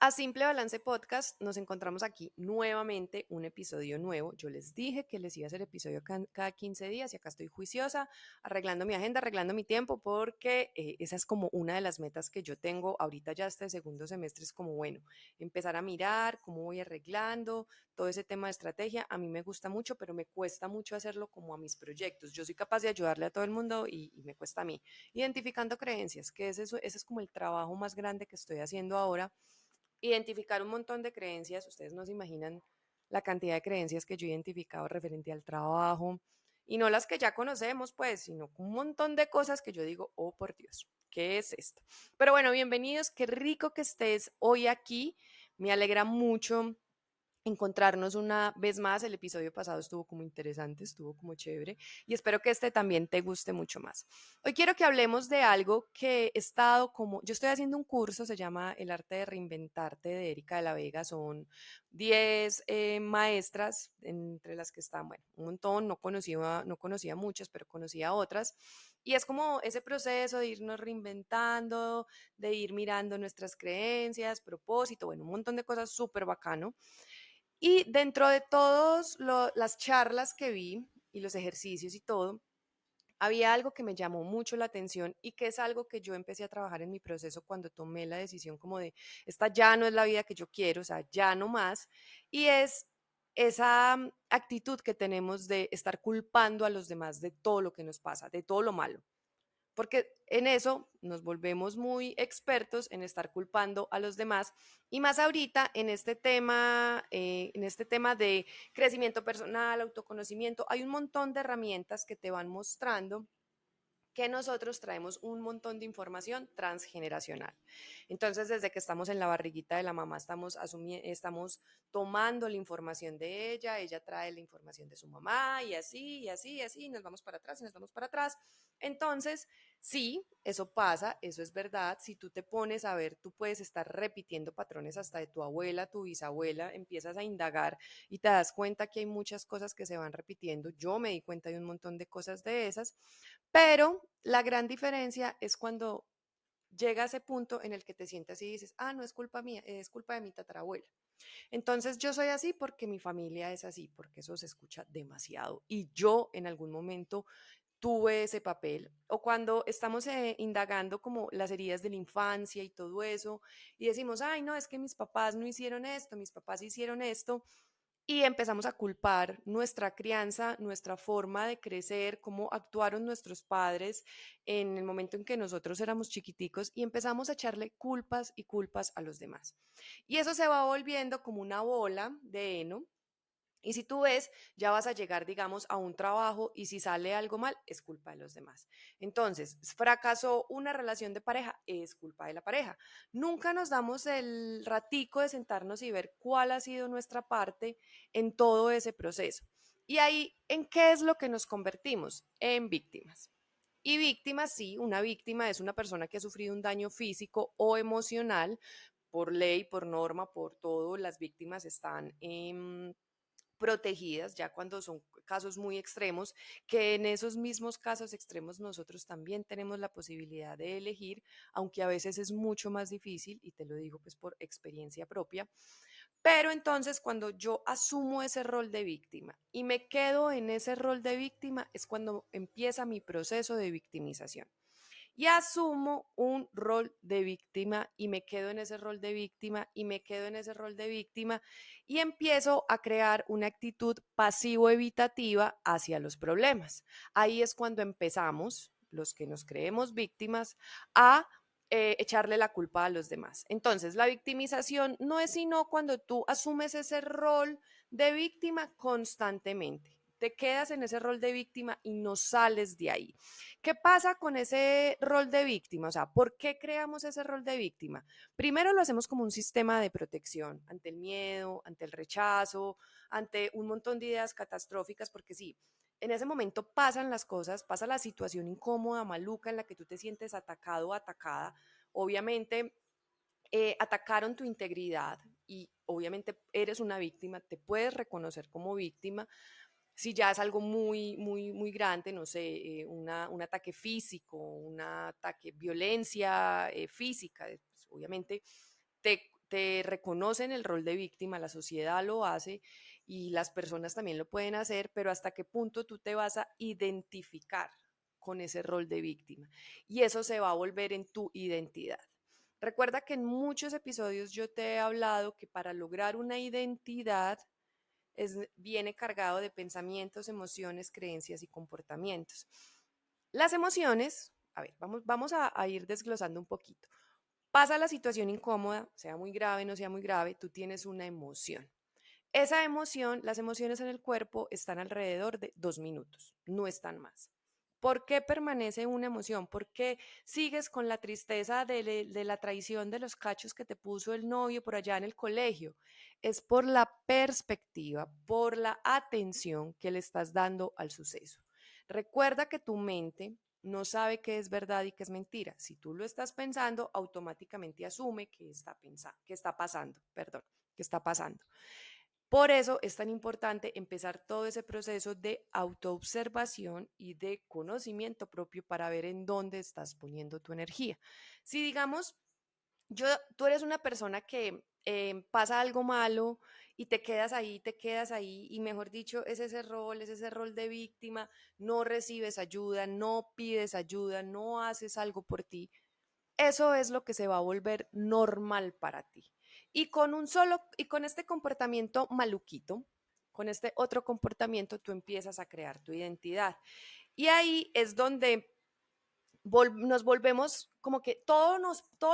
A Simple Balance Podcast nos encontramos aquí nuevamente, un episodio nuevo. Yo les dije que les iba a hacer episodio cada 15 días y acá estoy juiciosa, arreglando mi agenda, arreglando mi tiempo, porque esa es como una de las metas que yo tengo ahorita ya este segundo semestre, es como, bueno, empezar a mirar cómo voy arreglando todo ese tema de estrategia. A mí me gusta mucho, pero me cuesta mucho hacerlo como a mis proyectos. Yo soy capaz de ayudarle a todo el mundo y me cuesta a mí. Identificando creencias, que ese es como el trabajo más grande que estoy haciendo ahora, identificar un montón de creencias. Ustedes no se imaginan la cantidad de creencias que yo he identificado referente al trabajo, y no las que ya conocemos, pues, sino un montón de cosas que yo digo, oh por Dios, ¿qué es esto? Pero bueno, bienvenidos, qué rico que estés hoy aquí, me alegra mucho encontrarnos una vez más. El episodio pasado estuvo como interesante, estuvo como chévere, y espero que este también te guste mucho más. Hoy quiero que hablemos de algo que he estado como, yo estoy haciendo un curso, se llama El arte de reinventarte, de Erika de la Vega. Son 10 maestras, entre las que están, bueno, un montón. No conocía muchas, pero conocía otras, y es como ese proceso de irnos reinventando, de ir mirando nuestras creencias, propósito, bueno, un montón de cosas súper bacano. Y dentro de todas las charlas que vi y los ejercicios y todo, había algo que me llamó mucho la atención y que es algo que yo empecé a trabajar en mi proceso cuando tomé la decisión como de, esta ya no es la vida que yo quiero, o sea, ya no más, y es esa actitud que tenemos de estar culpando a los demás de todo lo que nos pasa, de todo lo malo, porque en eso nos volvemos muy expertos en estar culpando a los demás, y más ahorita en este tema de crecimiento personal, autoconocimiento. Hay un montón de herramientas que te van mostrando que nosotros traemos un montón de información transgeneracional. Entonces, desde que estamos en la barriguita de la mamá, estamos tomando la información de ella trae la información de su mamá, y así, y así, y así, y nos vamos para atrás y nos vamos para atrás. Entonces, sí, eso pasa, eso es verdad. Si tú te pones a ver, tú puedes estar repitiendo patrones hasta de tu abuela, tu bisabuela, empiezas a indagar y te das cuenta que hay muchas cosas que se van repitiendo. Yo me di cuenta de un montón de cosas de esas, pero la gran diferencia es cuando llega a ese punto en el que te sientas y dices, ah, no es culpa mía, es culpa de mi tatarabuela. Entonces yo soy así porque mi familia es así, porque eso se escucha demasiado. Y yo en algún momento tuve ese papel. O cuando estamos indagando como las heridas de la infancia y todo eso, y decimos, ay, no, es que mis papás no hicieron esto, mis papás hicieron esto, y empezamos a culpar nuestra crianza, nuestra forma de crecer, cómo actuaron nuestros padres en el momento en que nosotros éramos chiquiticos, y empezamos a echarle culpas y culpas a los demás. Y eso se va volviendo como una bola de heno, y si tú ves, ya vas a llegar, digamos, a un trabajo, y si sale algo mal, es culpa de los demás. Entonces, fracasó una relación de pareja, es culpa de la pareja. Nunca nos damos el ratico de sentarnos y ver cuál ha sido nuestra parte en todo ese proceso. Y ahí, ¿en qué es lo que nos convertimos? En víctimas. Y víctimas, sí, una víctima es una persona que ha sufrido un daño físico o emocional. Por ley, por norma, por todo, las víctimas están protegidas, ya cuando son casos muy extremos, que en esos mismos casos extremos nosotros también tenemos la posibilidad de elegir, aunque a veces es mucho más difícil, y te lo digo pues por experiencia propia. Pero entonces, cuando yo asumo ese rol de víctima y me quedo en ese rol de víctima, es cuando empieza mi proceso de victimización, y asumo un rol de víctima y me quedo en ese rol de víctima y me quedo en ese rol de víctima, y empiezo a crear una actitud pasivo-evitativa hacia los problemas. Ahí es cuando empezamos, los que nos creemos víctimas, a echarle la culpa a los demás. Entonces, la victimización no es sino cuando tú asumes ese rol de víctima constantemente. Te quedas en ese rol de víctima y no sales de ahí. ¿Qué pasa con ese rol de víctima? O sea, ¿por qué creamos ese rol de víctima? Primero lo hacemos como un sistema de protección ante el miedo, ante el rechazo, ante un montón de ideas catastróficas, porque sí, en ese momento pasan las cosas, pasa la situación incómoda, maluca, en la que tú te sientes atacado o atacada. Obviamente, atacaron tu integridad y obviamente eres una víctima, te puedes reconocer como víctima. Si ya es algo muy, muy, muy grande, no sé, un ataque físico, un ataque, violencia física, pues, obviamente te reconocen el rol de víctima, la sociedad lo hace y las personas también lo pueden hacer, pero hasta qué punto tú te vas a identificar con ese rol de víctima y eso se va a volver en tu identidad. Recuerda que en muchos episodios yo te he hablado que para lograr una identidad viene cargado de pensamientos, emociones, creencias y comportamientos. Las emociones, a ver, vamos a ir desglosando un poquito. Pasa la situación incómoda, sea muy grave, no sea muy grave, tú tienes una emoción. Esa emoción, las emociones en el cuerpo están alrededor de 2 minutos, no están más. ¿Por qué permanece una emoción? ¿Por qué sigues con la tristeza de la traición de los cachos que te puso el novio por allá en el colegio? Es por la perspectiva, por la atención que le estás dando al suceso. Recuerda que tu mente no sabe qué es verdad y qué es mentira. Si tú lo estás pensando, automáticamente asume que está pasando, perdón, que está pasando. Por eso es tan importante empezar todo ese proceso de autoobservación y de conocimiento propio para ver en dónde estás poniendo tu energía. Si digamos, tú eres una persona que pasa algo malo y te quedas ahí y mejor dicho, es ese rol de víctima, no recibes ayuda, no pides ayuda, no haces algo por ti, eso es lo que se va a volver normal para ti. Y con este comportamiento maluquito, con este otro comportamiento, tú empiezas a crear tu identidad. Y ahí es donde nos volvemos como que todo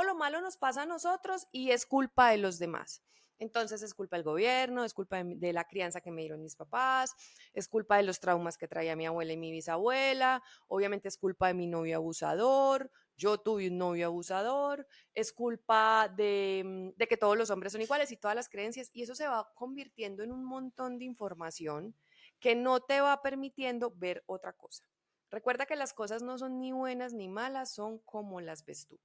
lo malo nos pasa a nosotros y es culpa de los demás. Entonces es culpa del gobierno, es culpa de la crianza que me dieron mis papás, es culpa de los traumas que traía mi abuela y mi bisabuela, obviamente es culpa de mi novio abusador, yo tuve un novio abusador, es culpa de que todos los hombres son iguales y todas las creencias, y eso se va convirtiendo en un montón de información que no te va permitiendo ver otra cosa. Recuerda que las cosas no son ni buenas ni malas, son como las ves tú.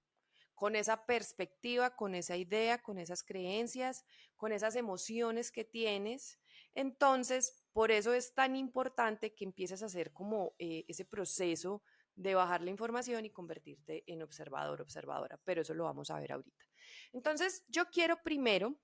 Con esa perspectiva, con esa idea, con esas creencias, con esas emociones que tienes. Entonces, por eso es tan importante que empieces a hacer como ese proceso de bajar la información y convertirte en observador, observadora. Pero eso lo vamos a ver ahorita. Entonces, yo quiero primero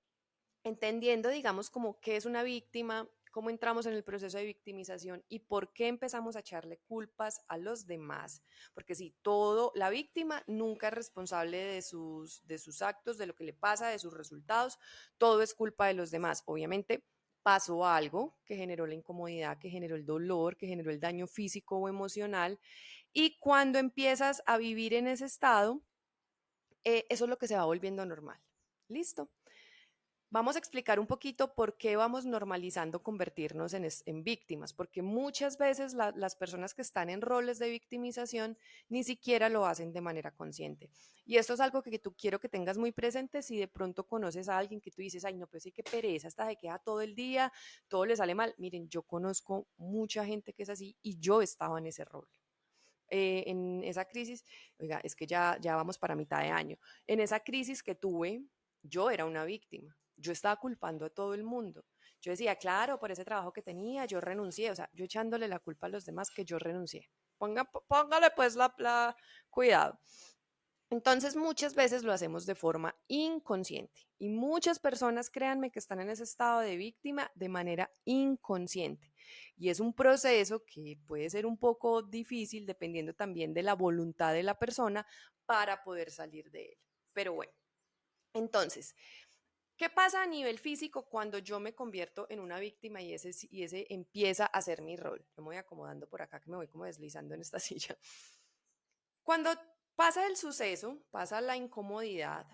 entendiendo, digamos, como qué es una víctima, cómo entramos en el proceso de victimización y por qué empezamos a echarle culpas a los demás. Porque si todo, la víctima nunca es responsable de sus actos, de lo que le pasa, de sus resultados, todo es culpa de los demás. Obviamente pasó algo que generó la incomodidad, que generó el dolor, que generó el daño físico o emocional. Y cuando empiezas a vivir en ese estado, eso es lo que se va volviendo normal. ¿Listo? Vamos a explicar un poquito por qué vamos normalizando convertirnos en víctimas, porque muchas veces las personas que están en roles de victimización ni siquiera lo hacen de manera consciente. Y esto es algo que tú quiero que tengas muy presente si de pronto conoces a alguien que tú dices, ay, no, pues sí, qué pereza, hasta se queda todo el día, todo le sale mal. Miren, yo conozco mucha gente que es así y yo estaba en ese rol. En esa crisis, oiga, es que ya vamos para mitad de año, en esa crisis que tuve, yo era una víctima, yo estaba culpando a todo el mundo. Yo decía, claro, por ese trabajo que tenía, yo renuncié, o sea, yo echándole la culpa a los demás que yo renuncié. Póngale pues cuidado. Entonces muchas veces lo hacemos de forma inconsciente y muchas personas, créanme, que están en ese estado de víctima de manera inconsciente. Y es un proceso que puede ser un poco difícil dependiendo también de la voluntad de la persona para poder salir de él. Pero bueno, entonces, ¿qué pasa a nivel físico cuando yo me convierto en una víctima y ese empieza a ser mi rol? Yo me voy acomodando por acá que me voy como deslizando en esta silla. Cuando pasa el suceso, pasa la incomodidad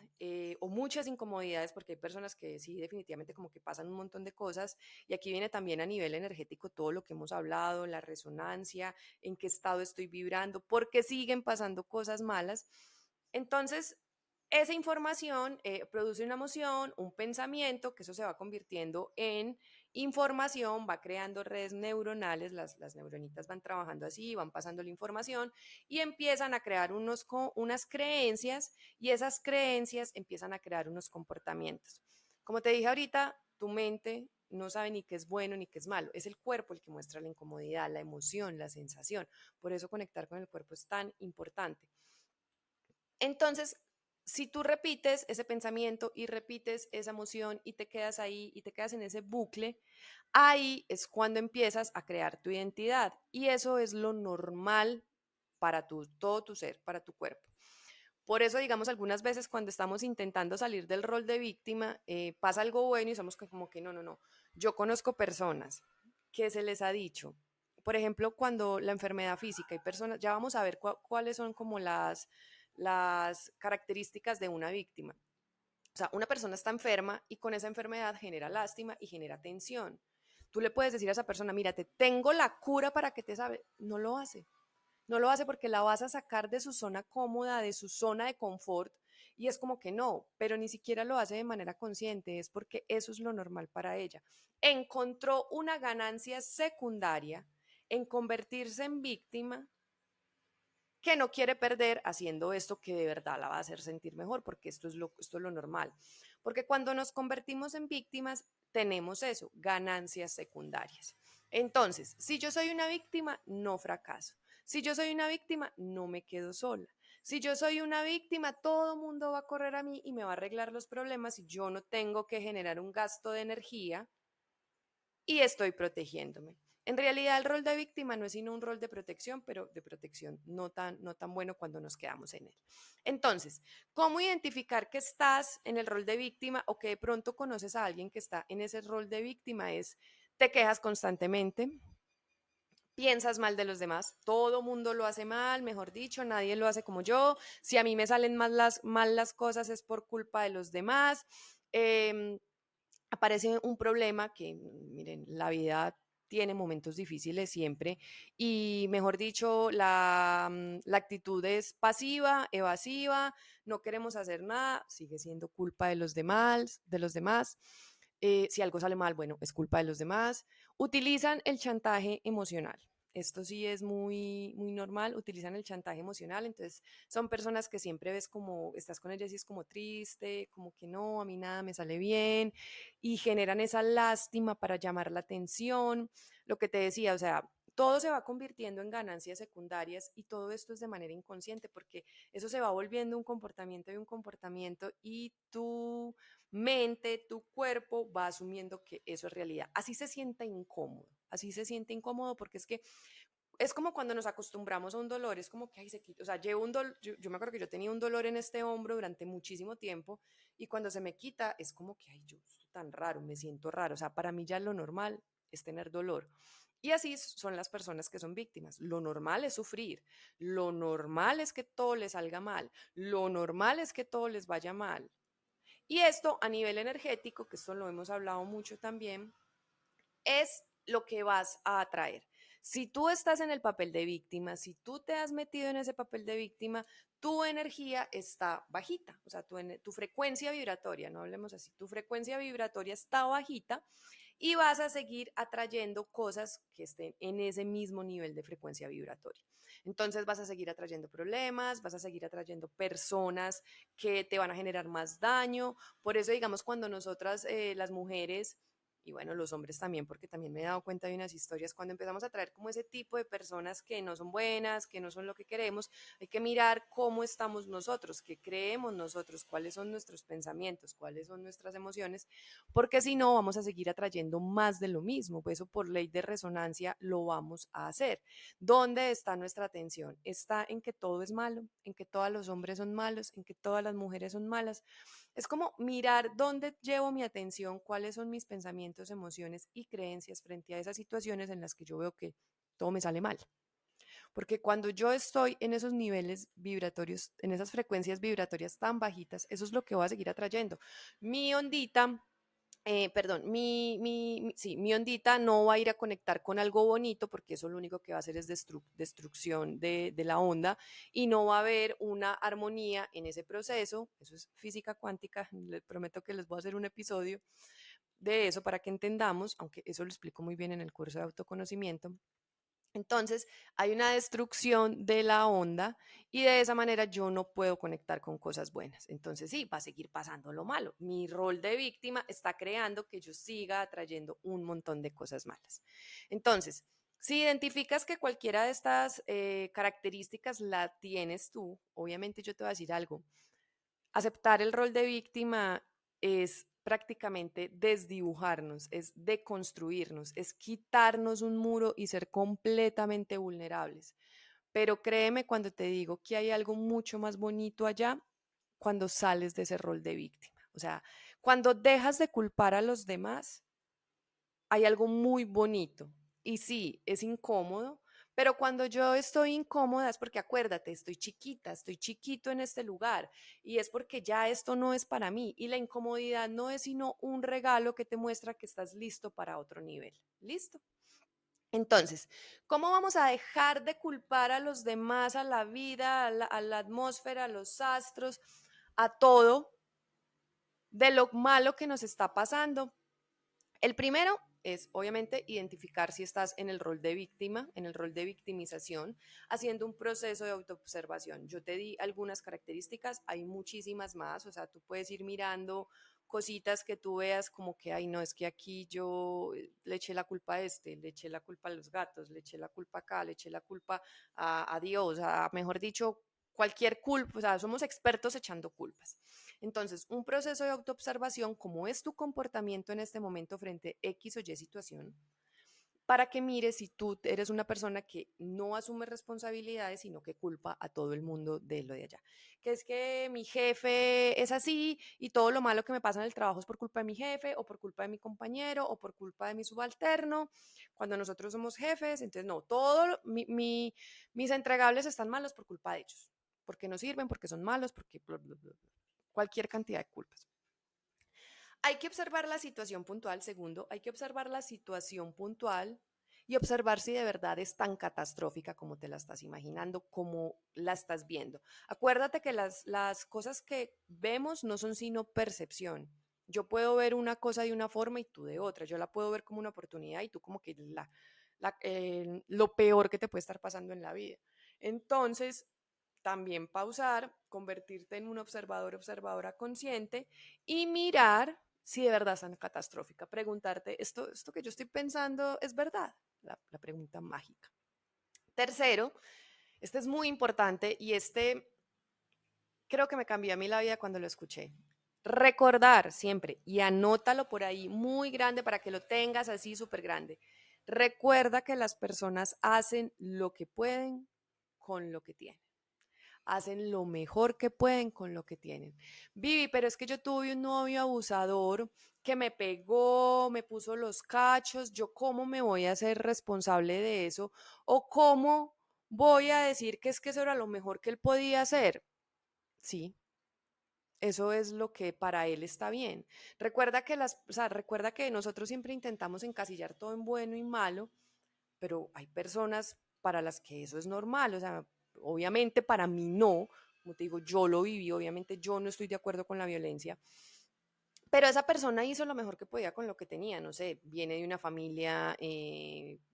o muchas incomodidades, porque hay personas que sí, definitivamente como que pasan un montón de cosas, y aquí viene también a nivel energético todo lo que hemos hablado, la resonancia, en qué estado estoy vibrando, por qué siguen pasando cosas malas. Entonces, esa información produce una emoción, un pensamiento, que eso se va convirtiendo en información, va creando redes neuronales, las neuronitas van trabajando así, van pasando la información y empiezan a crear unas creencias y esas creencias empiezan a crear unos comportamientos. Como te dije ahorita, tu mente no sabe ni qué es bueno ni qué es malo, es el cuerpo el que muestra la incomodidad, la emoción, la sensación. Por eso conectar con el cuerpo es tan importante. Entonces, si tú repites ese pensamiento y repites esa emoción y te quedas ahí y te quedas en ese bucle, ahí es cuando empiezas a crear tu identidad y eso es lo normal para todo tu ser, para tu cuerpo. Por eso, digamos, algunas veces cuando estamos intentando salir del rol de víctima, pasa algo bueno y somos como que no, no, no. Yo conozco personas que se les ha dicho, por ejemplo, cuando la enfermedad física, hay personas, ya vamos a ver cuáles son como las características de una víctima. O sea, una persona está enferma y con esa enfermedad genera lástima y genera tensión. Tú le puedes decir a esa persona, mira, te tengo la cura para que te sabe. No lo hace. No lo hace porque la vas a sacar de su zona cómoda, de su zona de confort. Y es como que no, pero ni siquiera lo hace de manera consciente, es porque eso es lo normal para ella. Encontró una ganancia secundaria en convertirse en víctima que no quiere perder haciendo esto que de verdad la va a hacer sentir mejor, porque esto es lo normal. Porque cuando nos convertimos en víctimas, tenemos eso, ganancias secundarias. Entonces, si yo soy una víctima, no fracaso. Si yo soy una víctima, no me quedo sola. Si yo soy una víctima, todo el mundo va a correr a mí y me va a arreglar los problemas y yo no tengo que generar un gasto de energía y estoy protegiéndome. En realidad el rol de víctima no es sino un rol de protección, pero de protección no tan bueno cuando nos quedamos en él. Entonces, ¿cómo identificar que estás en el rol de víctima o que de pronto conoces a alguien que está en ese rol de víctima? Es, te quejas constantemente, piensas mal de los demás, todo mundo lo hace mal, mejor dicho, nadie lo hace como yo, si a mí me salen mal las cosas es por culpa de los demás. Eh, Aparece un problema que, miren, la vida tiene momentos difíciles siempre y, mejor dicho, la actitud es pasiva, evasiva, no queremos hacer nada, sigue siendo culpa de los demás, de los demás. Si algo sale mal, bueno, es culpa de los demás. Utilizan el chantaje emocional. Esto sí es muy normal, utilizan el chantaje emocional, entonces son personas que siempre ves como, estás con ellas y es como triste, como que no, a mí nada me sale bien, y generan esa lástima para llamar la atención. Lo que te decía, o sea, todo se va convirtiendo en ganancias secundarias y todo esto es de manera inconsciente porque eso se va volviendo un comportamiento y un comportamiento y tu mente, tu cuerpo va asumiendo que eso es realidad. Así se siente incómodo porque es que es como cuando nos acostumbramos a un dolor, es como que ay, se quita, o sea, llevo un dolor, yo me acuerdo que yo tenía un dolor en este hombro durante muchísimo tiempo y cuando se me quita es como que ay, yo estoy tan raro, me siento raro, o sea, para mí ya lo normal es tener dolor. Y así son las personas que son víctimas. Lo normal es sufrir, lo normal es que todo les salga mal, lo normal es que todo les vaya mal. Y esto a nivel energético, que esto lo hemos hablado mucho también, es lo que vas a atraer. Si tú estás en el papel de víctima, si tú te has metido en ese papel de víctima, tu energía está bajita, o sea, tu frecuencia vibratoria, no hablemos así, tu frecuencia vibratoria está bajita y vas a seguir atrayendo cosas que estén en ese mismo nivel de frecuencia vibratoria. Entonces vas a seguir atrayendo problemas, vas a seguir atrayendo personas que te van a generar más daño. Por eso, digamos, cuando nosotras, las mujeres, y bueno, los hombres también, porque también me he dado cuenta de unas historias, cuando empezamos a traer como ese tipo de personas que no son buenas, que no son lo que queremos, hay que mirar cómo estamos nosotros, qué creemos nosotros, cuáles son nuestros pensamientos, cuáles son nuestras emociones, porque si no vamos a seguir atrayendo más de lo mismo, pues eso por ley de resonancia lo vamos a hacer. ¿Dónde está nuestra atención? Está en que todo es malo, en que todos los hombres son malos, en que todas las mujeres son malas. Es como mirar dónde llevo mi atención, cuáles son mis pensamientos, emociones y creencias frente a esas situaciones en las que yo veo que todo me sale mal. Porque cuando yo estoy en esos niveles vibratorios, en esas frecuencias vibratorias tan bajitas, eso es lo que voy a seguir atrayendo. Mi ondita, perdón, sí, mi ondita no va a ir a conectar con algo bonito porque eso lo único que va a hacer es destrucción de la onda y no va a haber una armonía en ese proceso. Eso es física cuántica, les prometo que les voy a hacer un episodio de eso para que entendamos, aunque eso lo explico muy bien en el curso de autoconocimiento. Entonces, hay una destrucción de la onda y de esa manera yo no puedo conectar con cosas buenas. Entonces, sí, va a seguir pasando lo malo. Mi rol de víctima está creando que yo siga atrayendo un montón de cosas malas. Entonces, si identificas que cualquiera de estas características la tienes tú, obviamente yo te voy a decir algo. Aceptar el rol de víctima es prácticamente desdibujarnos, es deconstruirnos, es quitarnos un muro y ser completamente vulnerables. Pero créeme cuando te digo que hay algo mucho más bonito allá cuando sales de ese rol de víctima. O sea, cuando dejas de culpar a los demás, hay algo muy bonito. Y sí, es incómodo, pero cuando yo estoy incómoda es porque acuérdate, estoy chiquita, estoy chiquito en este lugar y es porque ya esto no es para mí y la incomodidad no es sino un regalo que te muestra que estás listo para otro nivel. ¿Listo? Entonces, ¿cómo vamos a dejar de culpar a los demás, a la vida, a la atmósfera, a los astros, a todo de lo malo que nos está pasando? El primero es, obviamente, identificar si estás en el rol de víctima, en el rol de victimización, haciendo un proceso de autoobservación. Yo te di algunas características, hay muchísimas más, o sea, tú puedes ir mirando cositas que tú veas como que, ay, no, es que aquí yo le eché la culpa a este, le eché la culpa a los gatos, le eché la culpa acá, le eché la culpa a Dios, mejor dicho, cualquier culpa, o sea, somos expertos echando culpas. Entonces, un proceso de autoobservación, cómo es tu comportamiento en este momento frente a X o Y situación, para que mires si tú eres una persona que no asume responsabilidades, sino que culpa a todo el mundo de lo de allá. Que es que mi jefe es así y todo lo malo que me pasa en el trabajo es por culpa de mi jefe o por culpa de mi compañero o por culpa de mi subalterno. Cuando nosotros somos jefes, entonces no, mis entregables están malos por culpa de ellos. Porque no sirven, porque son malos, porque bla, bla, bla, bla. Cualquier cantidad de culpas. Hay que observar la situación puntual. Segundo, hay que observar la situación puntual y observar si de verdad es tan catastrófica como te la estás imaginando, como la estás viendo. Acuérdate que las cosas que vemos no son sino percepción. Yo puedo ver una cosa de una forma y tú de otra. Yo la puedo ver como una oportunidad y tú como que lo peor que te puede estar pasando en la vida. Entonces, también pausar, convertirte en un observador, observadora consciente y mirar si de verdad es tan catastrófica. Preguntarte, ¿esto que yo estoy pensando es verdad? La pregunta mágica. Tercero, este es muy importante y este creo que me cambió a mí la vida cuando lo escuché. Recordar siempre, y anótalo por ahí muy grande para que lo tengas así súper grande. Recuerda que las personas hacen lo que pueden con lo que tienen, hacen lo mejor que pueden con lo que tienen. Vivi, pero es que yo tuve un novio abusador que me pegó, me puso los cachos, ¿yo cómo me voy a hacer responsable de eso? ¿O cómo voy a decir que es que eso era lo mejor que él podía hacer? Sí, eso es lo que para él está bien. Recuerda que nosotros siempre intentamos encasillar todo en bueno y malo, pero hay personas para las que eso es normal, o sea, obviamente para mí no, como te digo, yo lo viví, obviamente yo no estoy de acuerdo con la violencia, pero esa persona hizo lo mejor que podía con lo que tenía, no sé, viene de una familia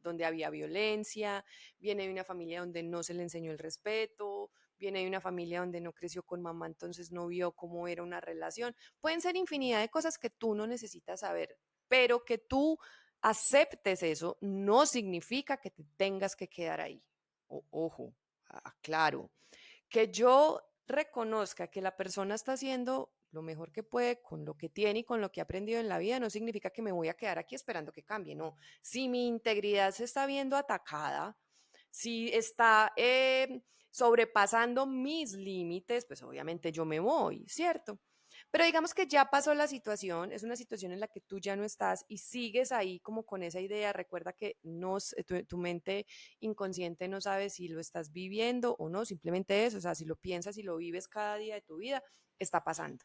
donde había violencia, viene de una familia donde no se le enseñó el respeto, viene de una familia donde no creció con mamá, entonces no vio cómo era una relación. Pueden ser infinidad de cosas que tú no necesitas saber, pero que tú aceptes eso no significa que te tengas que quedar ahí. Ojo, claro, que yo reconozca que la persona está haciendo lo mejor que puede con lo que tiene y con lo que ha aprendido en la vida, no significa que me voy a quedar aquí esperando que cambie, no. Si mi integridad se está viendo atacada, si está sobrepasando mis límites, pues obviamente yo me voy, ¿cierto? Pero digamos que ya pasó la situación, es una situación en la que tú ya no estás y sigues ahí como con esa idea. Recuerda que tu mente inconsciente no sabe si lo estás viviendo o no, simplemente eso, o sea, si lo piensas y lo vives cada día de tu vida, está pasando.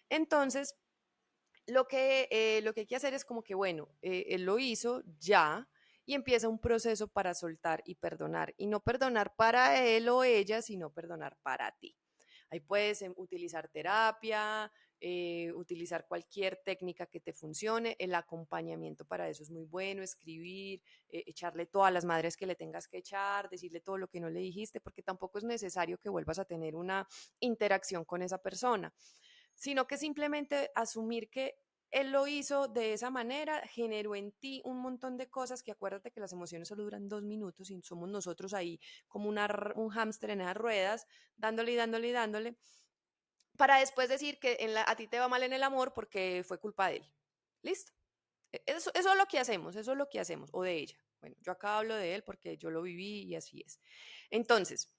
Entonces, lo que hay que hacer es como que, bueno, él lo hizo ya y empieza un proceso para soltar y perdonar. Y no perdonar para él o ella, sino perdonar para ti. Ahí puedes utilizar terapia, utilizar cualquier técnica que te funcione. El acompañamiento para eso es muy bueno, escribir, echarle todas las madres que le tengas que echar, decirle todo lo que no le dijiste, porque tampoco es necesario que vuelvas a tener una interacción con esa persona, sino que simplemente asumir que él lo hizo de esa manera, generó en ti un montón de cosas que acuérdate que las emociones solo duran 2 minutos y somos nosotros ahí como un hámster en esas ruedas, dándole y dándole y dándole, para después decir que a ti te va mal en el amor porque fue culpa de él. ¿Listo? Eso es lo que hacemos, eso es lo que hacemos, o de ella. Bueno, yo acá hablo de él porque yo lo viví y así es. Entonces,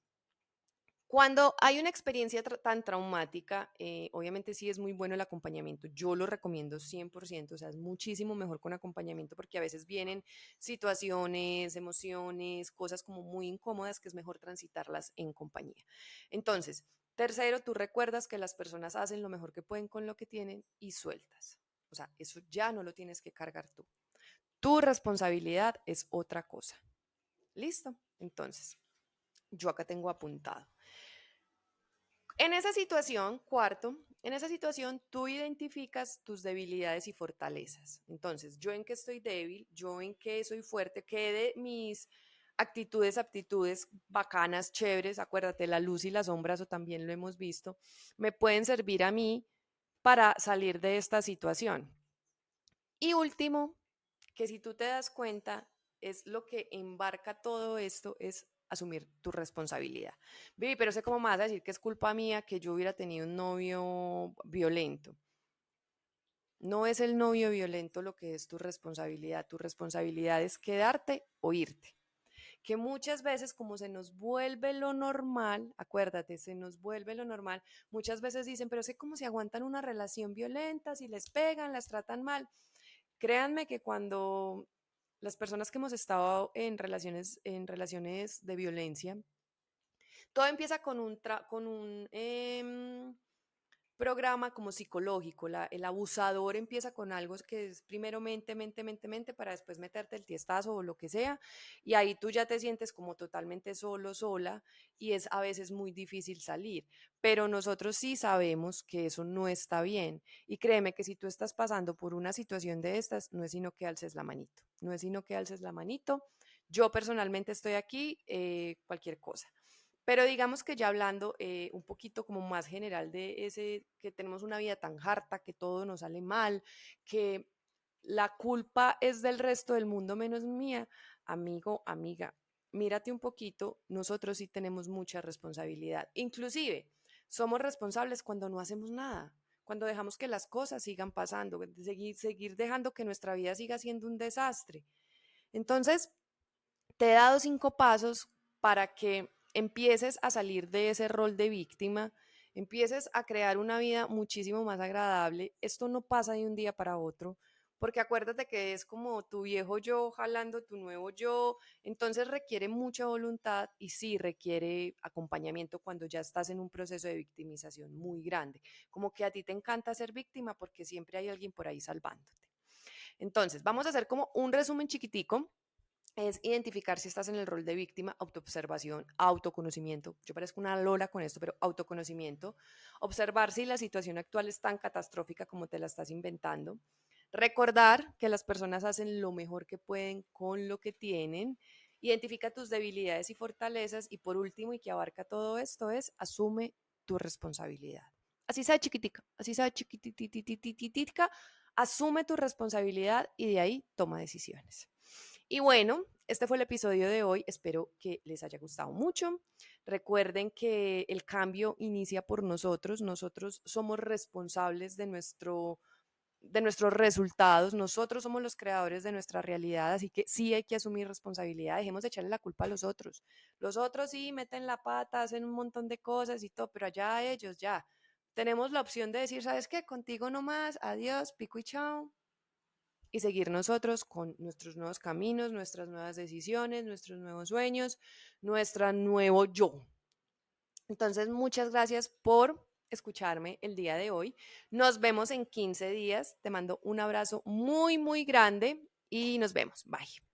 cuando hay una experiencia tan traumática, obviamente sí es muy bueno el acompañamiento. Yo lo recomiendo 100%, o sea, es muchísimo mejor con acompañamiento porque a veces vienen situaciones, emociones, cosas como muy incómodas que es mejor transitarlas en compañía. Entonces, tercero, tú recuerdas que las personas hacen lo mejor que pueden con lo que tienen y sueltas. O sea, eso ya no lo tienes que cargar tú. Tu responsabilidad es otra cosa. ¿Listo? Entonces, yo acá tengo apuntado. En esa situación, cuarto, en esa situación tú identificas tus debilidades y fortalezas. Entonces, yo en qué estoy débil, yo en qué soy fuerte, qué de mis actitudes, aptitudes bacanas, chéveres, acuérdate, la luz y la sombra, eso también lo hemos visto, me pueden servir a mí para salir de esta situación. Y último, que si tú te das cuenta, es lo que embarca todo esto, es asumir tu responsabilidad. Vivi, pero sé cómo me vas a decir que es culpa mía que yo hubiera tenido un novio violento. No es el novio violento lo que es tu responsabilidad. Tu responsabilidad es quedarte o irte. Que muchas veces como se nos vuelve lo normal, acuérdate, se nos vuelve lo normal, muchas veces dicen, pero sé cómo se aguantan una relación violenta, si les pegan, las tratan mal. Créanme que cuando las personas que hemos estado en relaciones de violencia, todo empieza con un programa como psicológico. El abusador empieza con algo que es primero mente, para después meterte el tiestazo o lo que sea. Y ahí tú ya te sientes como totalmente solo, sola, y es a veces muy difícil salir. Pero nosotros sí sabemos que eso no está bien. Y créeme que si tú estás pasando por una situación de estas, no es sino que alces la manito. No es sino que alces la manito. Yo personalmente estoy aquí, cualquier cosa. Pero digamos que ya hablando un poquito como más general de ese, que tenemos una vida tan harta, que todo nos sale mal, que la culpa es del resto del mundo menos mía, amigo, amiga, mírate un poquito, nosotros sí tenemos mucha responsabilidad. Inclusive, somos responsables cuando no hacemos nada, cuando dejamos que las cosas sigan pasando, seguir dejando que nuestra vida siga siendo un desastre. Entonces, te he dado 5 pasos para que empieces a salir de ese rol de víctima, empieces a crear una vida muchísimo más agradable. Esto no pasa de un día para otro, porque acuérdate que es como tu viejo yo jalando tu nuevo yo, entonces requiere mucha voluntad y sí requiere acompañamiento cuando ya estás en un proceso de victimización muy grande, como que a ti te encanta ser víctima porque siempre hay alguien por ahí salvándote. Entonces, vamos a hacer como un resumen chiquitico, es identificar si estás en el rol de víctima, autoobservación, autoconocimiento. Yo parezco una lola con esto, pero autoconocimiento. Observar si la situación actual es tan catastrófica como te la estás inventando. Recordar que las personas hacen lo mejor que pueden con lo que tienen. Identifica tus debilidades y fortalezas. Y por último, y que abarca todo esto, es asume tu responsabilidad. Así sea chiquitica, así sea chiquititititititita, asume tu responsabilidad y de ahí toma decisiones. Y bueno, este fue el episodio de hoy. Espero que les haya gustado mucho. Recuerden que el cambio inicia por nosotros. Nosotros somos responsables de nuestros resultados. Nosotros somos los creadores de nuestra realidad. Así que sí hay que asumir responsabilidad. Dejemos de echarle la culpa a los otros. Los otros sí meten la pata, hacen un montón de cosas y todo, pero allá ellos ya. Tenemos la opción de decir, ¿sabes qué? Contigo nomás, adiós, pico y chao, y seguir nosotros con nuestros nuevos caminos, nuestras nuevas decisiones, nuestros nuevos sueños, nuestro nuevo yo. Entonces, muchas gracias por escucharme el día de hoy. Nos vemos en 15 días. Te mando un abrazo muy, muy grande y nos vemos. Bye.